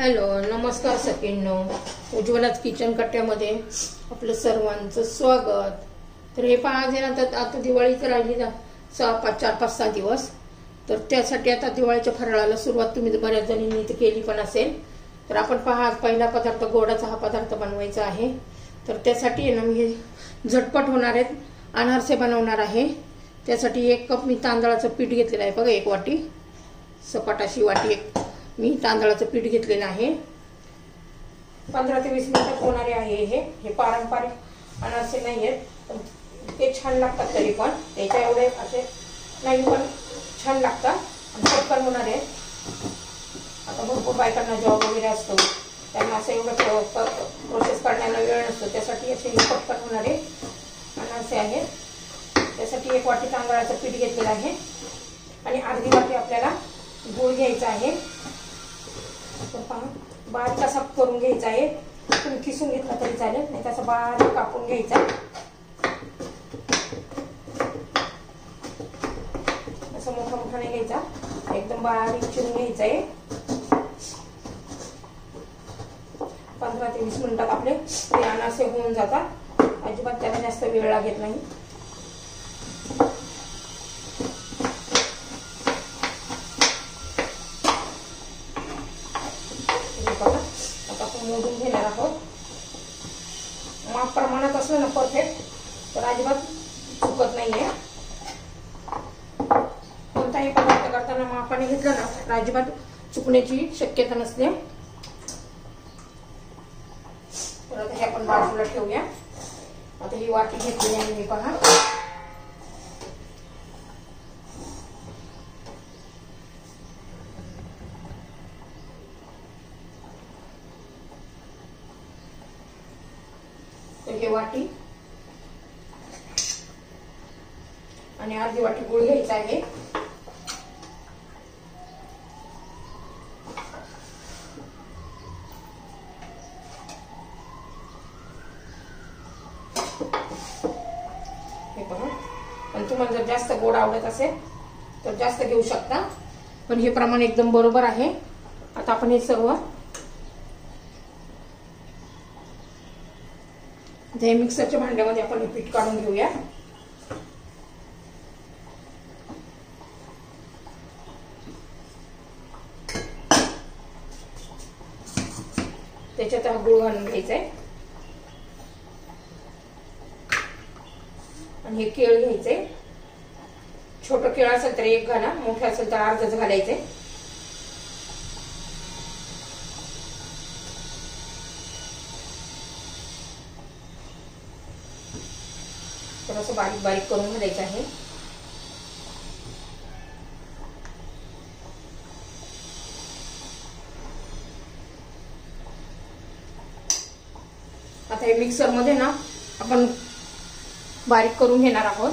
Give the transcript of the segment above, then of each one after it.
Hello, नमस्कार सगळ्यांनो. उज्ज्वलाच kitchen कट्ट्यामध्ये आपलं सर्वांचं स्वागत. तर हे पहा, आज आहे ना, आता दिवाळीच राहिली ना 4-5-6 दिवस. तर त्यासाठी आता दिवाळीच्या फराळाला सुरुवात तुम्ही बऱ्याच जणींनी केली पण असेल. तर आपण पहा, आज पहिला पदार्थ गोडाचा हा पदार्थ बनवायचा आहे. तर त्यासाठी आहे ना, मी हे झटपट होणार आहेत अनारसे बनवणार आहे. त्यासाठी 1 कप मी तांदळाचं पीठ घेतलेलं आहे. बघा, 1 वाटी, सपाट अशी वाटी मी तांदळाचं पीठ घेतलेलं आहे. 15 ते 20 मिनिटात होणारे आहे. हे पारंपरिक अनारसे नाही आहेत, ते छान लागतात. तरी पण त्याच्या एवढे असे नाही, पण छान लागतात आणि पटकन होणार आहे. आता भरपूर बायकांना जॉब वगैरे असतो, त्यांना असं एवढं प्रोसेस करण्याला वेळ नसतो. त्यासाठी असे पटकन होणारे अनारसे आहेत. त्यासाठी 1 वाटी तांदळाचं पीठ घेतलेलं आहे आणि अर्धी वाटी आपल्याला गूळ घ्यायचा आहे. तर पहा, बारीक असा करून घ्यायचा आहे. तुम्ही किसून घेतला तरी चालेल, नाही तसं बारीक कापून घ्यायचा. असं मोठा नाही घ्यायचा, एकदम बारीक चिरून घ्यायचा आहे. 15 ते 20 मिनिटात आपले ते अनारसे होऊन जातात. अजिबात त्याला जास्त वेळ लागत नाही. आता आपण मोजून घेणार आहोत. माप प्रमाणात असलं ना परफेक्ट, तर अजिबात चुकत नाहीये. कोणताही पदार्थ करताना मापाने घेतलं ना, तर अजिबात चुकण्याची शक्यता नसते. तर आता हे आपण बाजूला ठेवूया. आता ही वाटी घेतली आहे मी, पहा. हे वाटी आणि अर्धी वाटी गूळ घ्यायचा आहे. हे पहा, पण तुम्हाला जर जास्त गोड आवडत असेल तर जास्त घेऊ शकता, पण हे प्रमाण एकदम बरोबर आहे. आता आपण हे सर्व हे मिक्सरच्या भांड्यामध्ये आपण हे पीठ काढून घेऊया. त्याच्यात हा गूळ घालून घ्यायचा आहे आणि हे केळ घ्यायचे. छोटं केळ असेल तर 1 घाला, मोठं असेल तर अर्धच घालायचे. असं बारीक बारीक करून घालायचं आहे. आता हे मिक्सर मध्ये ना आपण बारीक करून घेणार आहोत.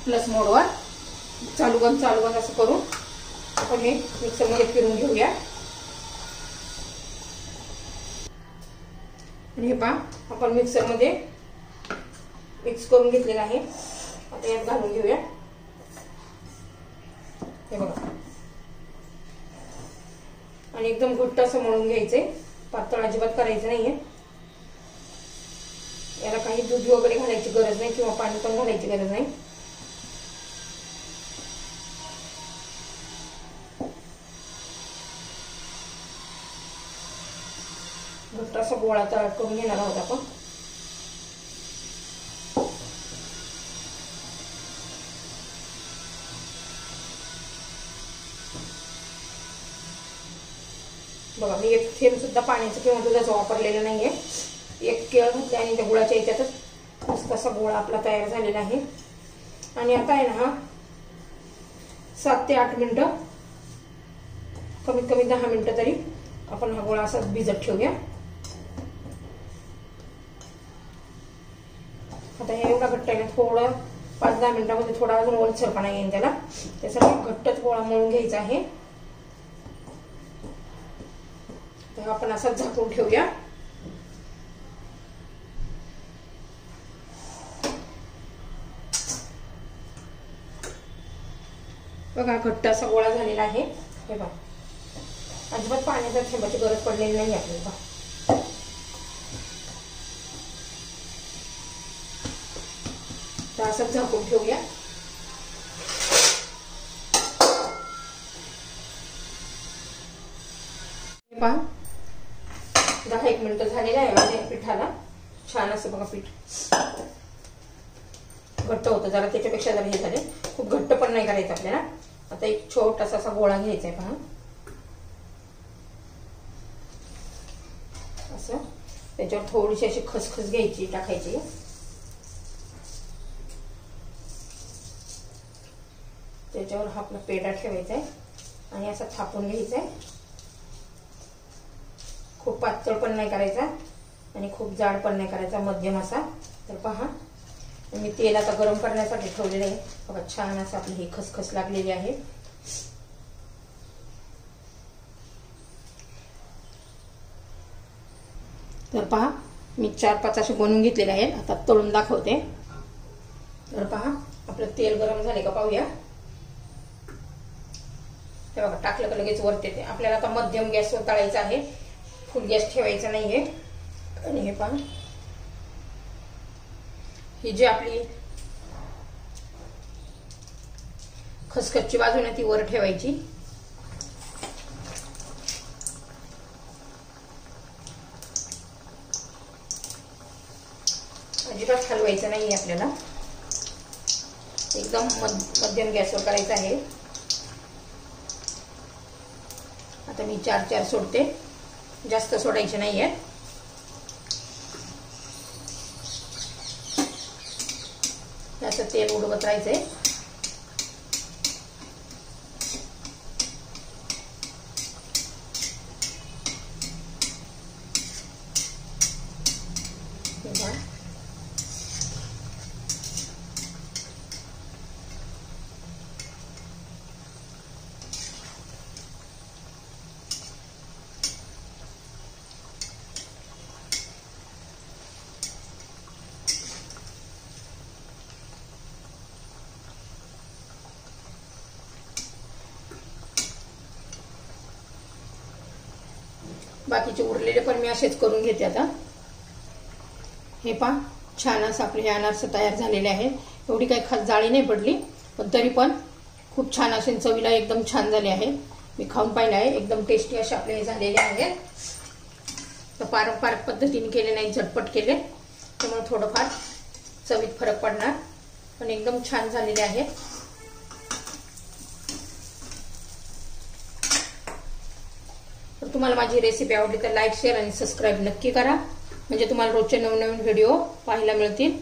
प्लस मोडवर चालू बंद असं करून आपण हे मिक्सर मध्ये फिरून घेऊया. आणि हे पहा, आपण मिक्सर मध्ये मिक्स करून घेतलेला आहे. आता यात घालून घेऊया. हे बघा, आणि एकदम घट्ट असं मळून घ्यायचंय. पातळ अजिबात करायचं नाहीये. याला काही दूध वगैरे घालायची गरज नाही किंवा पाणी पण घालायची गरज नाही. घट्ट असा गोळा तयार करून घेणार आहोत आपण. बघा, मी 1 थेंब सुद्धा पाण्याचं किंवा दुधाचं वापरलेलं नाहीये. 1 केळ घातले आणि त्या गुळाच्या याच्यातच मस्त असा गोळा आपला तयार झालेला आहे. आणि आता आहे ना, हा 7 ते 8 मिनिटं, कमीत कमी 10 मिनिटं तरी आपण हा गोळा असाच भिजत ठेवूया. आता हे एवढा घट्ट आहे ना, थोडं 5-10 मिनिटांमध्ये थोडा अजून ओलसरपणा येईल त्याला. त्यासाठी घट्टच गोळा मळून घ्यायचा आहे. तर आपण असाच झाकून ठेवूया. बघा, घट्ट असा गोळा झालेला आहे. हे बघा, अजिबात पाण्याच्या थेंबाची गरज पडलेली नाही आपल्याला. तर असंच झाकून ठेवूया. पहा 10-1 मिनिटं झालेलं आहे माझ्या पिठाला. छान असं बघा पीठ घट्ट होतं जरा, त्याच्यापेक्षा जरा हे झाले. खूप घट्ट पण नाही करायचं आपल्याला. आता एक छोटासा असा गोळा घ्यायचा आहे पहा. असं त्याच्यावर थोडीशी अशी खसखस घ्यायची, टाकायची. त्याच्यावर हा आपला पेढा ठेवायचा आहे आणि असा थापून घ्यायचा आहे. खूप पातळ पण नाही करायचा आणि खूप जाड पण नाही करायचा, मध्यम असा. तर पहा मी तेल आता गरम करण्यासाठी ठेवलेलं आहे बघा. छान असं आपली ही खसखस लागलेली आहे. तर पहा मी 4-5 असे बनवून घेतलेले आहेत. आता तळून दाखवते. तर पहा आपलं तेल गरम झाले का पाहूया. हे बघा टाकलं का लगेच वरते ते. आपल्याला आता मध्यम गॅसवर तळायचं आहे, फुल गॅस ठेवायचा नाहीये. आणि हे पहा ही जी आपली खसखसची बाजू ना ती वर ठेवायची. अजिबात हलवायचं नाहीये आपल्याला, एकदम मध्यम गॅसवर करायचं आहे. आता मी 4 सोडते, जास्त सोडायचे नाहीये. त्याचं तेल उडवत राहायचंय. बाकीचे उरलेले पण मी असेच करून घेते आता. हे पहा छान असं आपले हे अनारस तयार झालेले आहे. एवढी काही खास जाळी नाही पडली, पण तरी पण खूप छान असे चवीला एकदम छान झाले आहे. मी खाऊन पाहिलं आहे, एकदम टेस्टी असे आपले हे झालेले आहेत. तर पारंपरिक पद्धतीने केले नाही, झटपट केले, त्यामुळे थोडंफार चवीत फरक पडणार, पण एकदम छान झालेले आहेत. तर तुम्हाला माझी रेसिपी आवडली तर लाईक, शेअर आणि सबस्क्राईब नक्की करा, म्हणजे तुम्हाला रोजचे नवनवीन व्हिडिओ पाहायला मिळतील.